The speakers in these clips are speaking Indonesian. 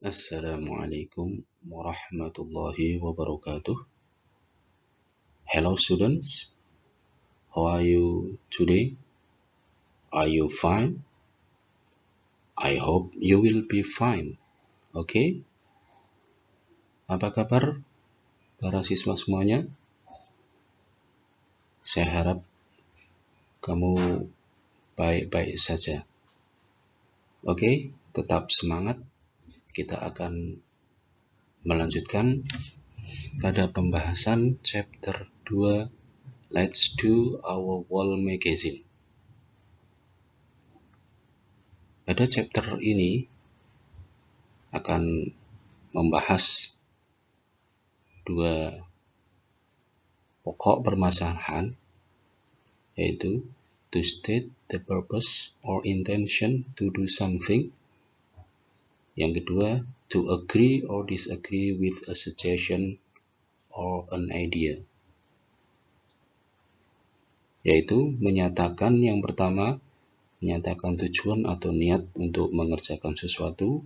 Assalamualaikum warahmatullahi wabarakatuh. Hello students, how are you today? Are you fine? I hope you will be fine. Okay? Apa kabar para siswa semuanya? Saya harap kamu baik-baik saja. Oke, tetap semangat. Kita akan melanjutkan pada pembahasan chapter 2 Let's Do Our Wall Magazine. Pada chapter ini akan membahas dua pokok permasalahan, yaitu to state the purpose or intention to do something. Yang kedua, to agree or disagree with a suggestion or an idea. Yaitu menyatakan yang pertama, menyatakan tujuan atau niat untuk mengerjakan sesuatu.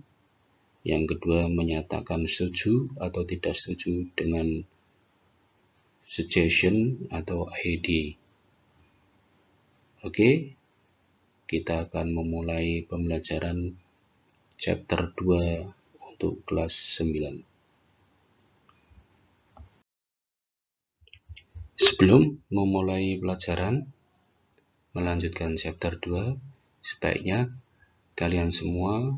Yang kedua, menyatakan setuju atau tidak setuju dengan suggestion atau ide. Oke, kita akan memulai pembelajaran chapter 2 untuk kelas 9. Sebelum memulai pelajaran, melanjutkan chapter 2, sebaiknya kalian semua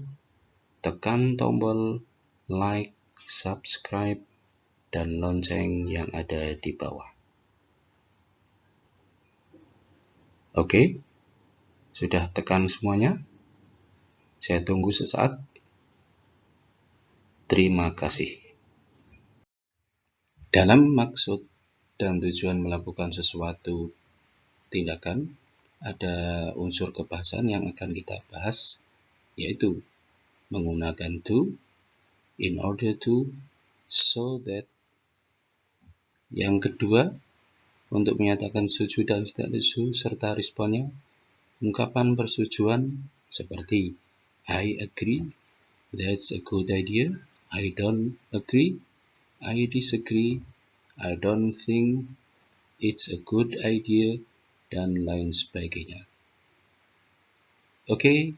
tekan tombol like, subscribe, dan lonceng yang ada di bawah. Oke, sudah tekan semuanya? Saya tunggu sesaat. Terima kasih. Dalam maksud dan tujuan melakukan sesuatu tindakan, ada unsur kebahasaan yang akan kita bahas, yaitu menggunakan to, in order to, so that. Yang kedua, untuk menyatakan setuju dan tidak setuju serta responnya, ungkapan persetujuan seperti I agree, that's a good idea, I don't agree, I disagree, I don't think it's a good idea, dan lain sebagainya. Oke,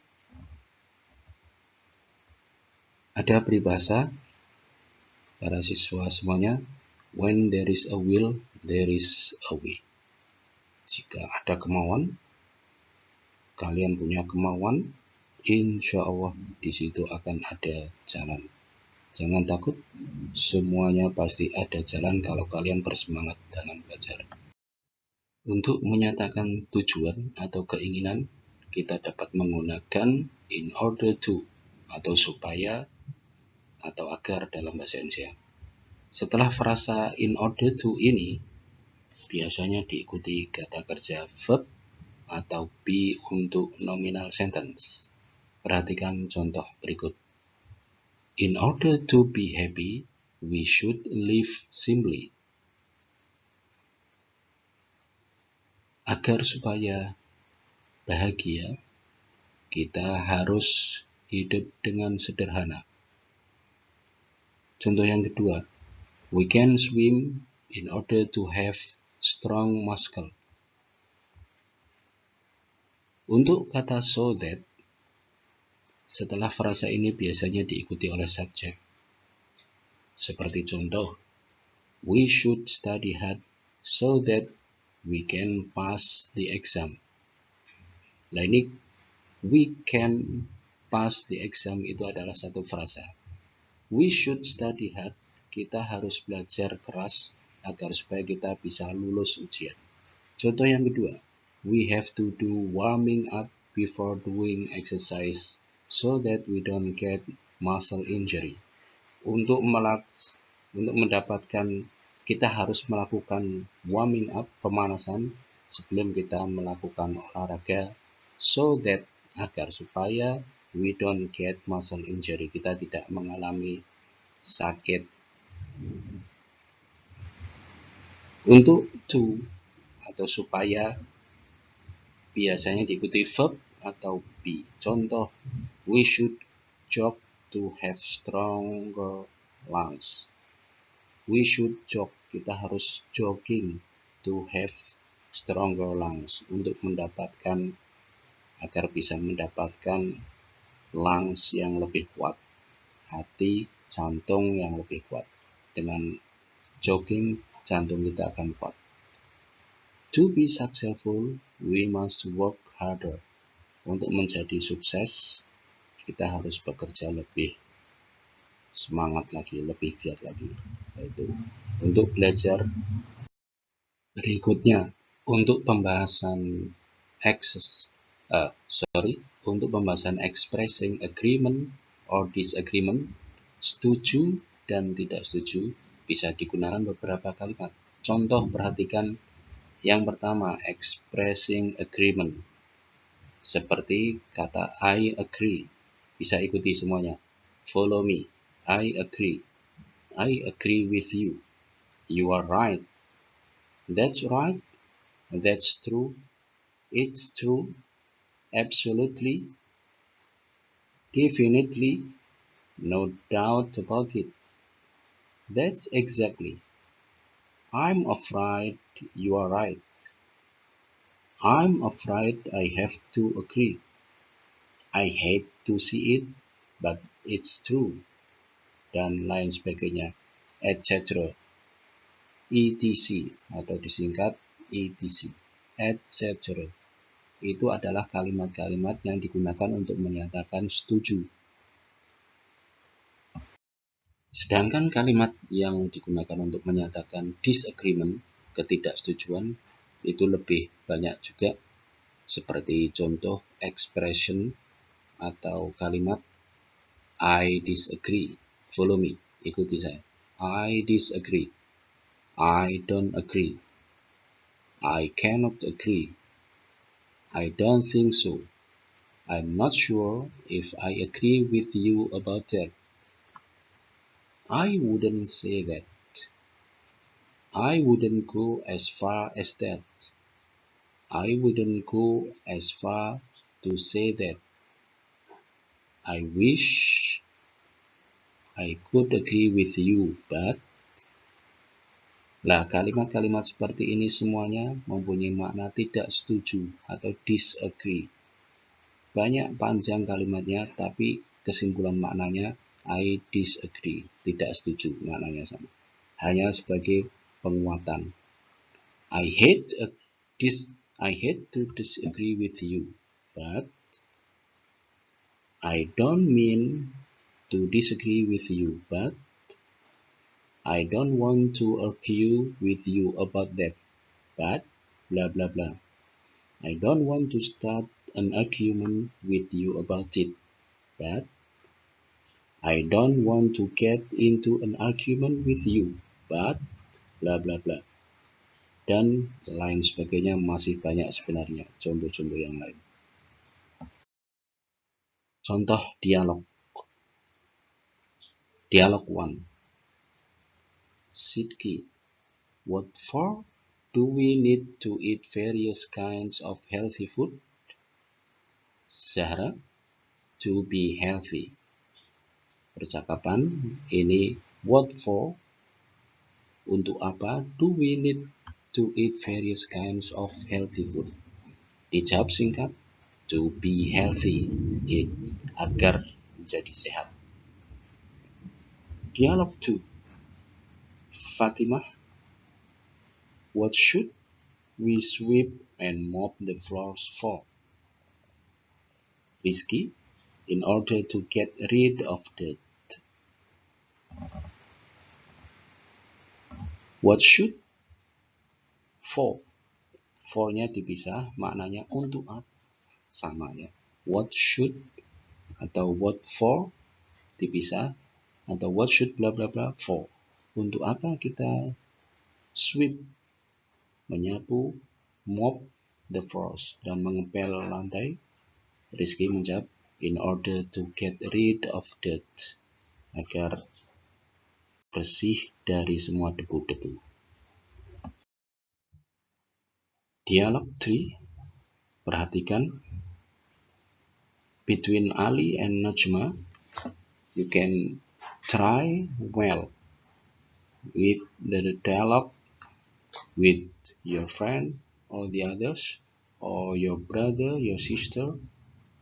ada peribahasa para siswa semuanya, when there is a will, there is a way. Jika ada kemauan, kalian punya kemauan, insya Allah di situ akan ada jalan. Jangan takut, semuanya pasti ada jalan kalau kalian bersemangat dalam belajar. Untuk menyatakan tujuan atau keinginan, kita dapat menggunakan in order to atau supaya atau agar dalam bahasa Indonesia. Setelah frasa in order to ini biasanya diikuti kata kerja verb atau be untuk nominal sentence. Perhatikan contoh berikut. In order to be happy, we should live simply. Agar supaya bahagia, kita harus hidup dengan sederhana. Contoh yang kedua, we can swim in order to have strong muscle. Untuk kata so that, setelah frasa ini biasanya diikuti oleh subjek. Seperti contoh, we should study hard so that we can pass the exam. Nah ini, we can pass the exam itu adalah satu frasa. We should study hard, kita harus belajar keras agar supaya kita bisa lulus ujian. Contoh yang kedua, we have to do warming up before doing exercise so that we don't get muscle injury. Untuk mendapatkan, kita harus melakukan warming up, pemanasan, sebelum kita melakukan olahraga, so that, agar supaya we don't get muscle injury, kita tidak mengalami sakit. Untuk to atau supaya biasanya diikuti verb atau be. Contoh, we should jog to have stronger lungs. We should jog. Kita harus jogging to have stronger lungs. Untuk mendapatkan, agar bisa mendapatkan lungs yang lebih kuat. Hati, jantung yang lebih kuat. Dengan jogging, jantung kita akan kuat. To be successful, we must work harder. Untuk menjadi sukses, kita harus bekerja lebih semangat lagi, lebih giat lagi. Yaitu untuk belajar berikutnya, untuk pembahasan untuk pembahasan expressing agreement or disagreement, setuju dan tidak setuju, bisa digunakan beberapa kalimat. Contoh, perhatikan yang pertama, expressing agreement. Seperti kata I agree. Bisa ikuti semuanya. Follow me. I agree. I agree with you. You are right. That's right. That's true. It's true. Absolutely. Definitely. No doubt about it. That's exactly. I'm afraid you are right. I'm afraid I have to agree. I hate to see it, but it's true. Dan lain sebagainya, etc. etc. atau disingkat etc. etc. Itu adalah kalimat-kalimat yang digunakan untuk menyatakan setuju. Sedangkan kalimat yang digunakan untuk menyatakan disagreement, ketidaksetujuan, itu lebih banyak juga, seperti contoh expression atau kalimat I disagree. Follow me, ikuti saya. I disagree. I don't agree. I cannot agree. I don't think so. I'm not sure if I agree with you about that. I wouldn't say that. I wouldn't go as far as that. I wouldn't go as far to say that. I wish I could agree with you, but... Nah, kalimat-kalimat seperti ini semuanya mempunyai makna tidak setuju atau disagree. Banyak panjang kalimatnya, tapi kesimpulan maknanya I disagree, tidak setuju, maknanya sama. Hanya sebagai penguatan. I hate to disagree with you, but I don't mean to disagree with you, but I don't want to argue with you about that, but blah blah blah. I don't want to start an argument with you about it, but I don't want to get into an argument with you, but blah blah blah. Dan lain sebagainya, masih banyak sebenarnya contoh-contoh yang lain. Contoh dialog. Dialog 1. Sidki, what for do we need to eat various kinds of healthy food? Zahra, to be healthy. Percakapan ini what for, untuk apa, do we need to eat various kinds of healthy food. Dijawab singkat, to be healthy, eat, agar menjadi sehat. Dialog 2. Fatimah, what should we sweep and mop the floors for? Rizky, in order to get rid of dirt. What should? For. For-nya dipisah, maknanya untuk apa? Sama ya. What should atau what for dipisah, atau what should bla bla bla for. Untuk apa kita sweep, menyapu, mop the floors, dan mengepel lantai? Rizky menjawab, in order to get rid of dirt, agar bersih dari semua debu-debu. Dialog 3. Perhatikan. Between Ali and Najma, You can try well with the dialogue with your friend or the others, or your brother, your sister,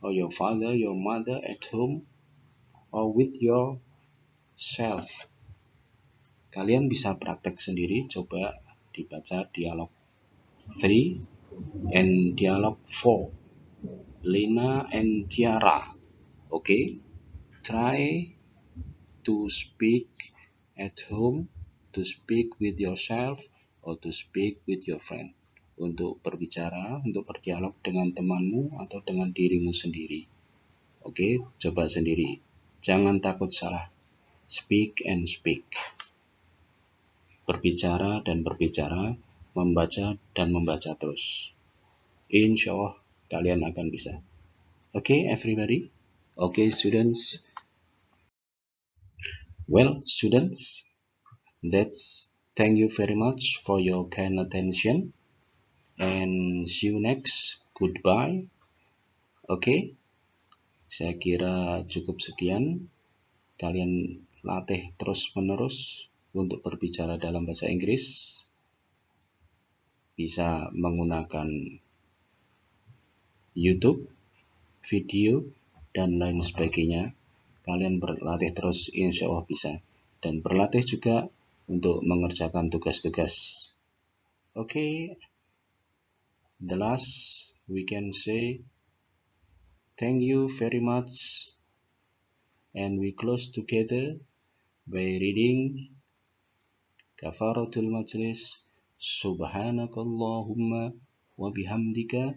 or your father, your mother at home, or with yourself. Kalian bisa praktek sendiri, coba dibaca dialog 3 and dialog 4. Lina and Tiara. Okay? Try to speak at home, to speak with yourself, or to speak with your friend. Untuk berbicara, untuk berdialog dengan temanmu atau dengan dirimu sendiri. Oke, coba sendiri. Jangan takut salah. Speak and speak. Berbicara dan berbicara, membaca dan membaca terus. Insya Allah kalian akan bisa. Okay, everybody? Okay, students. Well, students, thank you very much for your kind attention, and see you next. Goodbye. Okay, saya kira cukup sekian. Kalian latih terus-menerus untuk berbicara dalam bahasa Inggris. Bisa menggunakan YouTube, video, dan lain sebagainya. Kalian berlatih terus, insya Allah bisa. Dan berlatih juga untuk mengerjakan tugas-tugas. Okay, the last we can say thank you very much, and we close together by reading Kafaratul Majlis. Subhanakallahumma wa bihamdika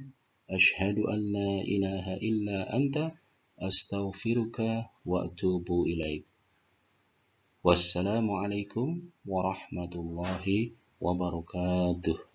ashhadu an la ilaha illa anta astaghfiruka wa atubu ilaik. Wassalamualaikum warahmatullahi wabarakatuh.